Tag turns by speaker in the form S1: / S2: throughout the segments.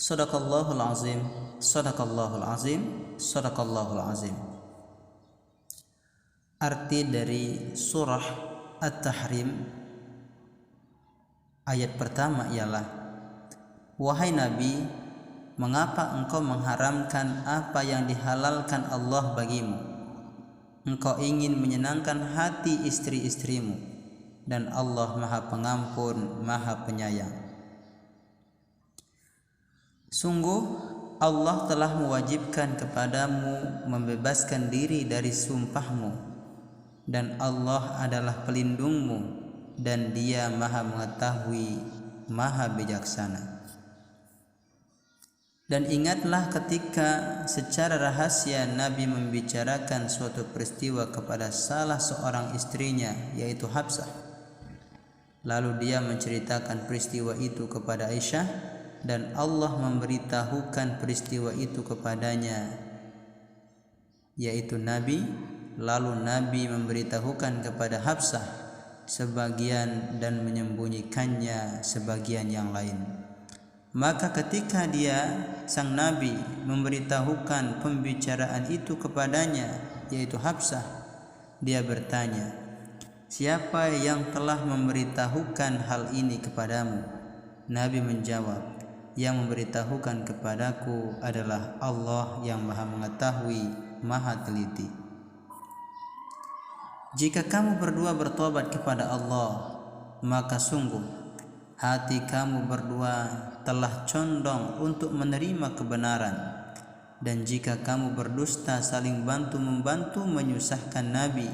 S1: Sadaqallahul azim, sadaqallahul azim, sadaqallahul azim. Arti dari surah At-Tahrim ayat pertama ialah, wahai Nabi, mengapa engkau mengharamkan apa yang dihalalkan Allah bagimu? Engkau ingin menyenangkan hati istri-istrimu, dan Allah Maha Pengampun, Maha Penyayang. Sungguh Allah telah mewajibkan kepadamu membebaskan diri dari sumpahmu, dan Allah adalah pelindungmu, dan Dia Maha Mengetahui, Maha Bijaksana. Dan ingatlah ketika secara rahasia Nabi membicarakan suatu peristiwa kepada salah seorang istrinya, yaitu Hafsah. Lalu dia menceritakan peristiwa itu kepada Aisyah, dan Allah memberitahukan peristiwa itu kepadanya, yaitu Nabi. Lalu Nabi memberitahukan kepada Hafsah sebagian dan menyembunyikannya sebagian yang lain. Maka ketika sang Nabi memberitahukan pembicaraan itu kepadanya, yaitu Hafsah, dia bertanya, siapa yang telah memberitahukan hal ini kepadamu? Nabi menjawab, yang memberitahukan kepadaku adalah Allah yang Maha Mengetahui, Maha Teliti. Jika kamu berdua bertobat kepada Allah, maka sungguh hati kamu berdua telah condong untuk menerima kebenaran. Dan jika kamu berdusta saling bantu-membantu menyusahkan Nabi,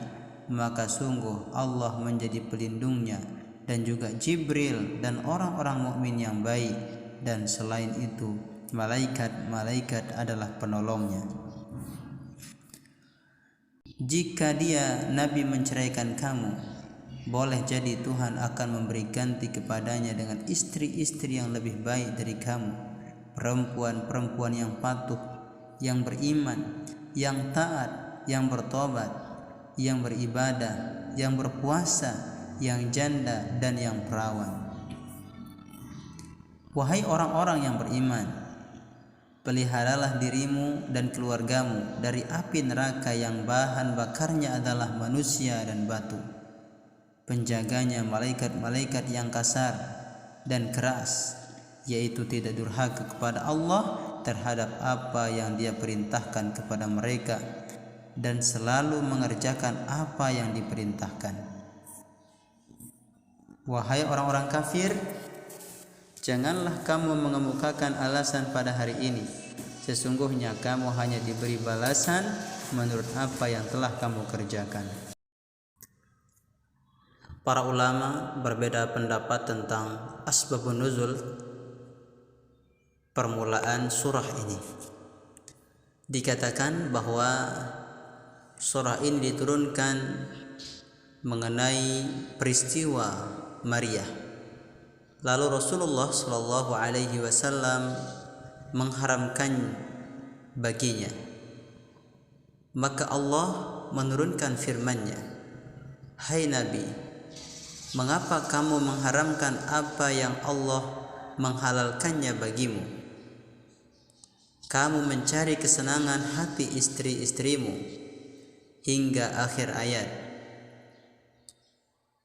S1: maka sungguh Allah menjadi pelindungnya, dan juga Jibril dan orang-orang mukmin yang baik. Dan selain itu, malaikat-malaikat adalah penolongnya. Jika Nabi menceraikan kamu, boleh jadi Tuhan akan memberi ganti kepadanya dengan istri-istri yang lebih baik dari kamu, perempuan-perempuan yang patuh, yang beriman, yang taat, yang bertobat, yang beribadah, yang berpuasa, yang janda, dan yang perawan. Wahai orang-orang yang beriman, peliharalah dirimu dan keluargamu dari api neraka yang bahan bakarnya adalah manusia dan batu. Penjaganya malaikat-malaikat yang kasar dan keras, yaitu tidak durhaka kepada Allah terhadap apa yang Dia perintahkan kepada mereka, dan selalu mengerjakan apa yang diperintahkan. Wahai orang-orang kafir, janganlah kamu mengemukakan alasan pada hari ini. Sesungguhnya kamu hanya diberi balasan menurut apa yang telah kamu kerjakan. Para ulama berbeda pendapat tentang asbabun nuzul, permulaan surah ini. Dikatakan bahwa surah ini diturunkan mengenai peristiwa Maryah. Lalu Rasulullah Shallallahu Alaihi Wasallam mengharamkan baginya. Maka Allah menurunkan firman-Nya, hai Nabi, mengapa kamu mengharamkan apa yang Allah menghalalkannya bagimu? Kamu mencari kesenangan hati istri-istrimu, hingga akhir ayat.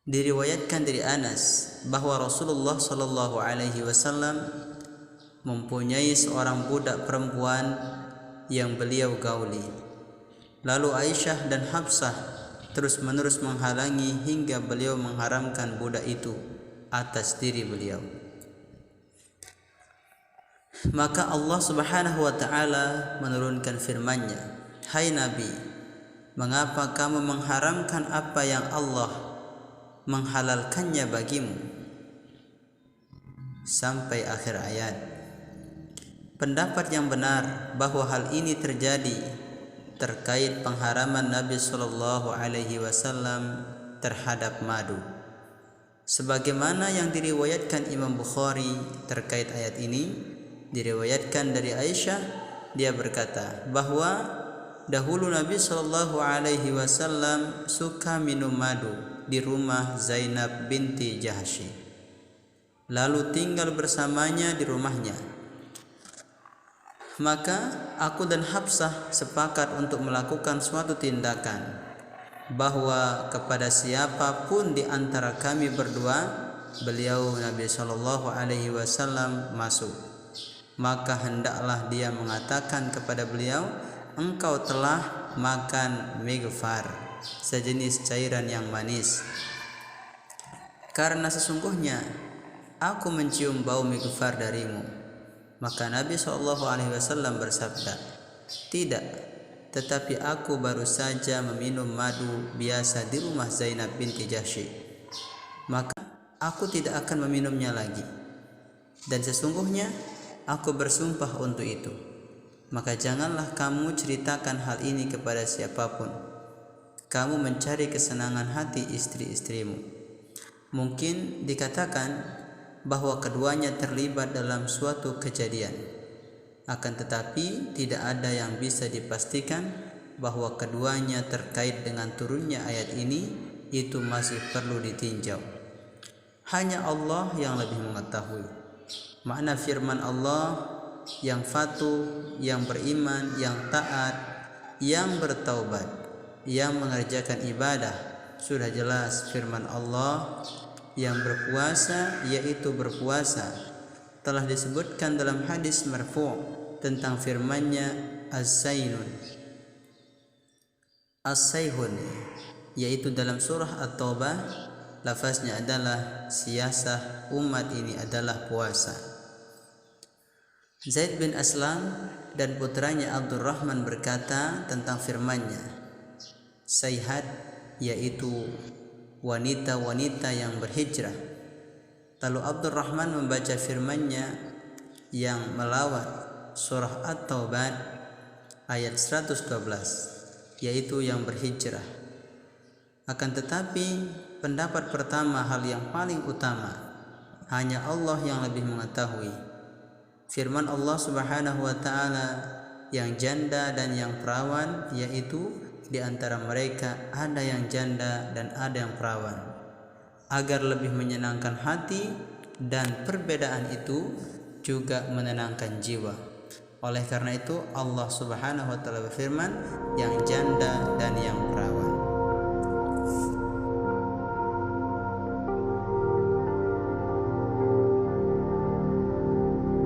S1: Diriwayatkan dari Anas bahwa Rasulullah Shallallahu Alaihi Wasallam mempunyai seorang budak perempuan yang beliau gauli. Lalu Aisyah dan Hafsah terus-menerus menghalangi hingga beliau mengharamkan budak itu atas diri beliau. Maka Allah Subhanahu wa Ta'ala menurunkan firman-Nya, hai Nabi, mengapa kamu mengharamkan apa yang Allah menghalalkannya bagimu? Sampai akhir ayat. Pendapat yang benar bahwa hal ini terjadi terkait pengharaman Nabi Shallallahu Alaihi Wasallam terhadap madu, sebagaimana yang diriwayatkan Imam Bukhari terkait ayat ini. Diriwayatkan dari Aisyah, dia berkata bahwa dahulu Nabi Shallallahu Alaihi Wasallam suka minum madu di rumah Zainab binti Jahsy, lalu tinggal bersamanya di rumahnya. Maka aku dan Hafsah sepakat untuk melakukan suatu tindakan, bahwa kepada siapapun di antara kami berdua beliau Nabi Shallallahu Alaihi Wasallam masuk, maka hendaklah dia mengatakan kepada beliau, engkau telah makan mighfar, sejenis cairan yang manis, karena sesungguhnya aku mencium bau mighfar darimu. Maka Nabi SAW bersabda, tidak, tetapi aku baru saja meminum madu biasa di rumah Zainab binti Jahsy, maka aku tidak akan meminumnya lagi, dan sesungguhnya aku bersumpah untuk itu. Maka janganlah kamu ceritakan hal ini kepada siapapun. Kamu mencari kesenangan hati istri-istrimu. Mungkin dikatakan bahwa keduanya terlibat dalam suatu kejadian, akan tetapi tidak ada yang bisa dipastikan bahwa keduanya terkait dengan turunnya ayat ini. Itu masih perlu ditinjau. Hanya Allah yang lebih mengetahui makna firman Allah, yang fatuh, yang beriman, yang taat, yang bertaubat, yang mengerjakan ibadah. Sudah jelas firman Allah, yang berpuasa, yaitu berpuasa, telah disebutkan dalam hadis marfu' tentang firman-Nya as-sayhun, yaitu dalam surah At-Taubah, lafaznya adalah siasah umat ini adalah puasa. Zaid bin Aslam dan putranya Abdurrahman berkata tentang firman-Nya sayhat, yaitu wanita-wanita yang berhijrah. Lalu Abdurrahman membaca firman-Nya yang melawat surah At-Taubah ayat 112, yaitu yang berhijrah. Akan tetapi pendapat pertama, hal yang paling utama, hanya Allah yang lebih mengetahui. Firman Allah Subhanahu wa taala, yang janda dan yang perawan, yaitu di antara mereka ada yang janda dan ada yang perawan, agar lebih menyenangkan hati, dan perbedaan itu juga menenangkan jiwa. Oleh karena itu Allah Subhanahu wa taala berfirman, yang janda dan yang perawan.